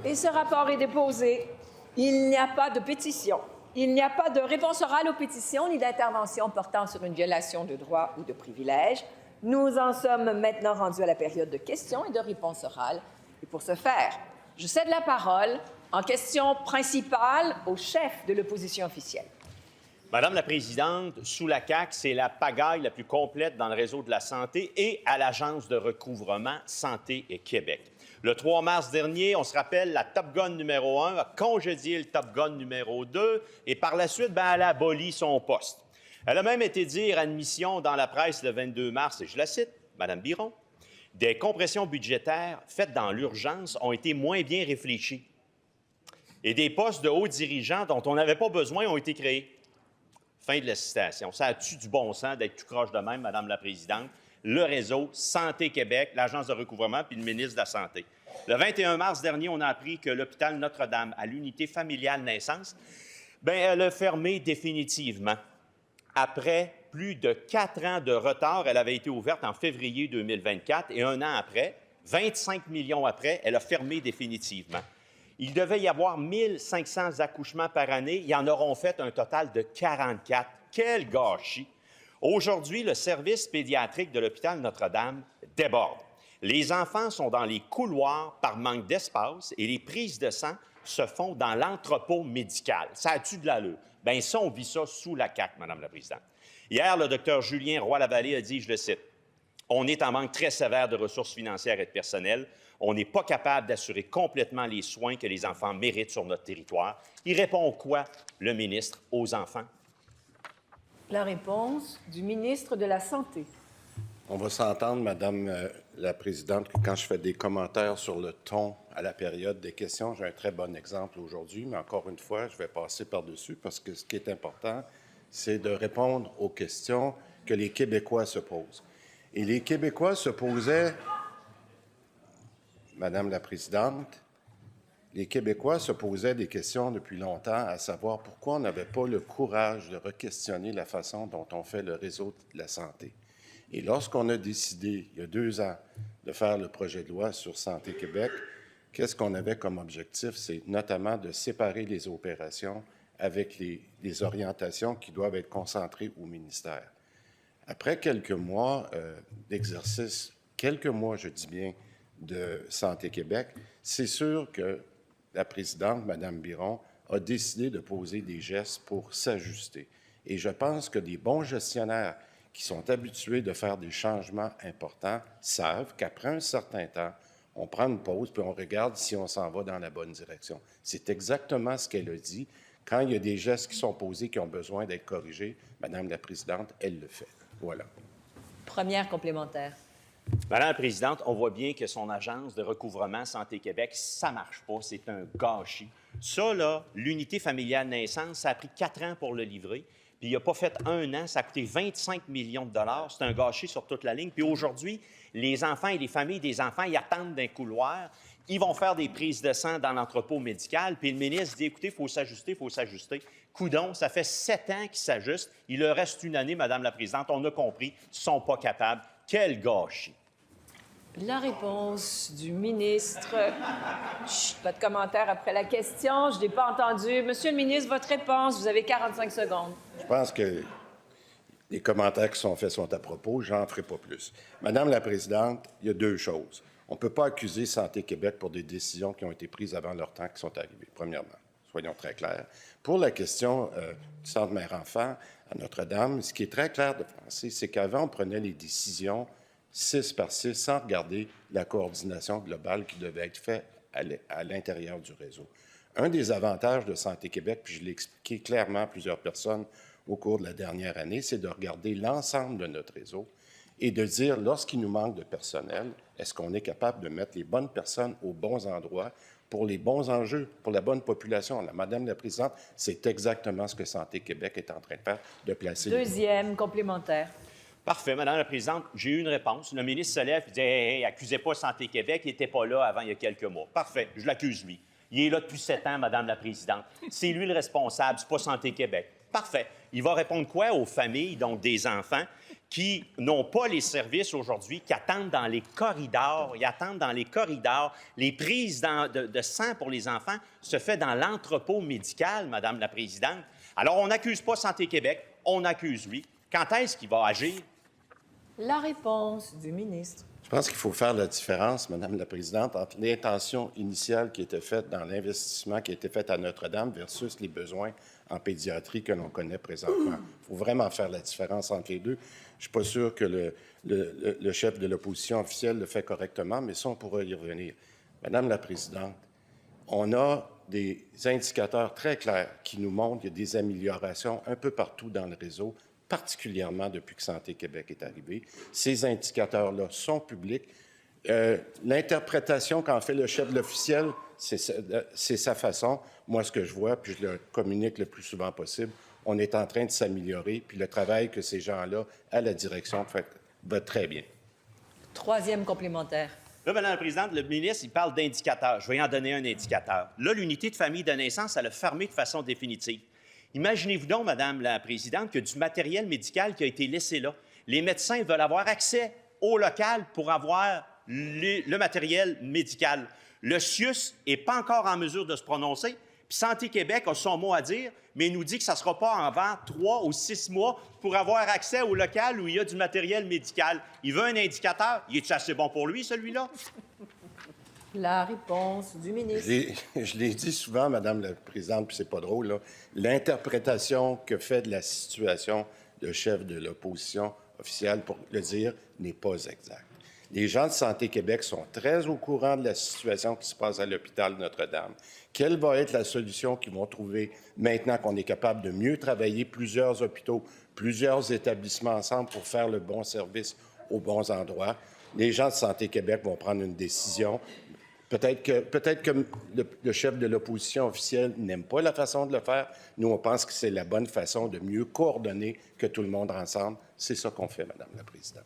Et ce rapport est déposé. Il n'y a pas de pétition. Il n'y a pas de réponse orale aux pétitions ni d'intervention portant sur une violation de droits ou de privilèges. Nous en sommes maintenant rendus à la période de questions et de réponses orales. Et pour ce faire, je cède la parole en question principale au chef de l'opposition officielle. Madame la Présidente, sous la CAQ, c'est la pagaille la plus complète dans le réseau de la santé et à l'Agence de recouvrement Santé et Québec. Le 3 mars dernier, on se rappelle, la Top Gun numéro 1 a congédié le Top Gun numéro 2 et par la suite, elle a aboli son poste. Elle a même été dire à une mission dans la presse le 22 mars, et je la cite, Mme Biron, « Des compressions budgétaires faites dans l'urgence ont été moins bien réfléchies et des postes de hauts dirigeants dont on n'avait pas besoin ont été créés. » Fin de la citation. Ça a-tu du bon sens d'être tout croche de même, Madame la Présidente? Le réseau Santé Québec, l'Agence de recouvrement puis le ministre de la Santé. Le 21 mars dernier, on a appris que l'hôpital Notre-Dame, à l'unité familiale naissance, elle a fermé définitivement. Après plus de 4 ans de retard, elle avait été ouverte en février 2024 et 1 an après, 25 millions après, elle a fermé définitivement. Il devait y avoir 1500 accouchements par année. Ils en auront fait un total de 44. Quel gâchis! Aujourd'hui, le service pédiatrique de l'hôpital Notre-Dame déborde. Les enfants sont dans les couloirs par manque d'espace et les prises de sang se font dans l'entrepôt médical. Ça a-tu de l'allure? Bien, ça, on vit ça sous la CAQ, Madame la Présidente. Hier, le docteur Julien Roy-Lavallée a dit, je le cite, « On est en manque très sévère de ressources financières et de personnel. On n'est pas capable d'assurer complètement les soins que les enfants méritent sur notre territoire. » Il répond quoi, le ministre, aux enfants? La réponse du ministre de la Santé. On va s'entendre, Madame la Présidente, que quand je fais des commentaires sur le ton à la période des questions, j'ai un très bon exemple aujourd'hui, mais encore une fois, je vais passer par-dessus parce que ce qui est important, c'est de répondre aux questions que les Québécois se posent. Et les Québécois se posaient, Madame la Présidente, les Québécois se posaient des questions depuis longtemps, à savoir pourquoi on n'avait pas le courage de re-questionner la façon dont on fait le réseau de la santé. Et lorsqu'on a décidé, il y a 2 ans, de faire le projet de loi sur Santé Québec, qu'est-ce qu'on avait comme objectif? C'est notamment de séparer les opérations avec les orientations qui doivent être concentrées au ministère. Après quelques mois d'exercice, quelques mois, je dis bien, de Santé Québec, c'est sûr que la présidente, Mme Biron, a décidé de poser des gestes pour s'ajuster. Et je pense que des bons gestionnaires qui sont habitués de faire des changements importants savent qu'après un certain temps, on prend une pause puis on regarde si on s'en va dans la bonne direction. C'est exactement ce qu'elle a dit. Quand il y a des gestes qui sont posés qui ont besoin d'être corrigés, Madame la présidente, elle le fait. Voilà. Première complémentaire. Madame la Présidente, on voit bien que son agence de recouvrement Santé Québec, ça ne marche pas, c'est un gâchis. Ça, là, l'unité familiale naissance, ça a pris 4 ans pour le livrer, puis il n'a pas fait 1 an, ça a coûté 25 millions de dollars, c'est un gâchis sur toute la ligne. Puis aujourd'hui, les enfants et les familles des enfants, ils attendent d'un couloir, ils vont faire des prises de sang dans l'entrepôt médical, puis le ministre dit, écoutez, il faut s'ajuster, il faut s'ajuster. Coudon, ça fait 7 ans qu'ils s'ajustent, il leur reste 1 année, Madame la Présidente, on a compris, ils ne sont pas capables. Quel gâchis! La réponse du ministre. Chut, pas de commentaire après la question. Je n'ai pas entendu. Monsieur le ministre, votre réponse. Vous avez 45 secondes. Je pense que les commentaires qui sont faits sont à propos. J'en ferai pas plus. Madame la présidente, il y a 2 choses. On ne peut pas accuser Santé Québec pour des décisions qui ont été prises avant leur temps qui sont arrivées, premièrement. Soyons très clairs. Pour la question du centre mère-enfant à Notre-Dame, ce qui est très clair de penser, c'est qu'avant, on prenait les décisions 6 par 6, sans regarder la coordination globale qui devait être faite à l'intérieur du réseau. Un des avantages de Santé Québec, puis je l'ai expliqué clairement à plusieurs personnes au cours de la dernière année, c'est de regarder l'ensemble de notre réseau et de dire, lorsqu'il nous manque de personnel, est-ce qu'on est capable de mettre les bonnes personnes aux bons endroits pour les bons enjeux, pour la bonne population? Madame la présidente, c'est exactement ce que Santé Québec est en train de faire, de placer... Deuxième complémentaire. Parfait, Madame la Présidente. J'ai eu une réponse. Le ministre se lève et dit hey, accusez pas Santé Québec, il n'était pas là avant il y a quelques mois. Parfait, je l'accuse lui. Il est là depuis 7 ans, Madame la Présidente. C'est lui le responsable, c'est pas Santé Québec. Parfait. Il va répondre quoi aux familles, donc des enfants, qui n'ont pas les services aujourd'hui, qui attendent dans les corridors. Ils attendent dans les corridors. Les prises de sang pour les enfants se fait dans l'entrepôt médical, Madame la Présidente. Alors, on n'accuse pas Santé Québec, on accuse lui. Quand est-ce qu'il va agir? La réponse du ministre. Je pense qu'il faut faire la différence, Madame la Présidente, entre l'intention initiale qui était faite dans l'investissement qui a été fait à Notre-Dame versus les besoins en pédiatrie que l'on connaît présentement. Il faut vraiment faire la différence entre les deux. Je ne suis pas sûr que le chef de l'opposition officielle le fait correctement, mais ça, on pourra y revenir. Madame la Présidente, on a des indicateurs très clairs qui nous montrent qu'il y a des améliorations un peu partout dans le réseau, particulièrement depuis que Santé Québec est arrivé. Ces indicateurs-là sont publics. L'interprétation qu'en fait le chef de l'officiel, c'est sa façon. Moi, ce que je vois, puis je le communique le plus souvent possible, on est en train de s'améliorer, puis le travail que ces gens-là, à la direction, va très bien. Troisième complémentaire. Là, Madame la Présidente, le ministre, il parle d'indicateurs. Je vais en donner un indicateur. Là, l'unité de famille de naissance, elle a fermé de façon définitive. Imaginez-vous donc, Madame la Présidente, que du matériel médical qui a été laissé là. Les médecins veulent avoir accès au local pour avoir le matériel médical. Le CIUS n'est pas encore en mesure de se prononcer. Puis Santé Québec a son mot à dire, mais il nous dit que ça ne sera pas avant 3 ou 6 mois pour avoir accès au local où il y a du matériel médical. Il veut un indicateur. Il est assez bon pour lui, celui-là? La réponse du ministre. Je l'ai dit souvent, Madame la Présidente, puis c'est pas drôle, là, l'interprétation que fait de la situation le chef de l'opposition officielle, pour le dire, n'est pas exacte. Les gens de Santé Québec sont très au courant de la situation qui se passe à l'hôpital Notre-Dame. Quelle va être la solution qu'ils vont trouver maintenant qu'on est capable de mieux travailler plusieurs hôpitaux, plusieurs établissements ensemble pour faire le bon service aux bons endroits? Les gens de Santé Québec vont prendre une décision. Peut-être que le chef de l'opposition officielle n'aime pas la façon de le faire. Nous, on pense que c'est la bonne façon de mieux coordonner que tout le monde ensemble. C'est ça qu'on fait, Madame la Présidente.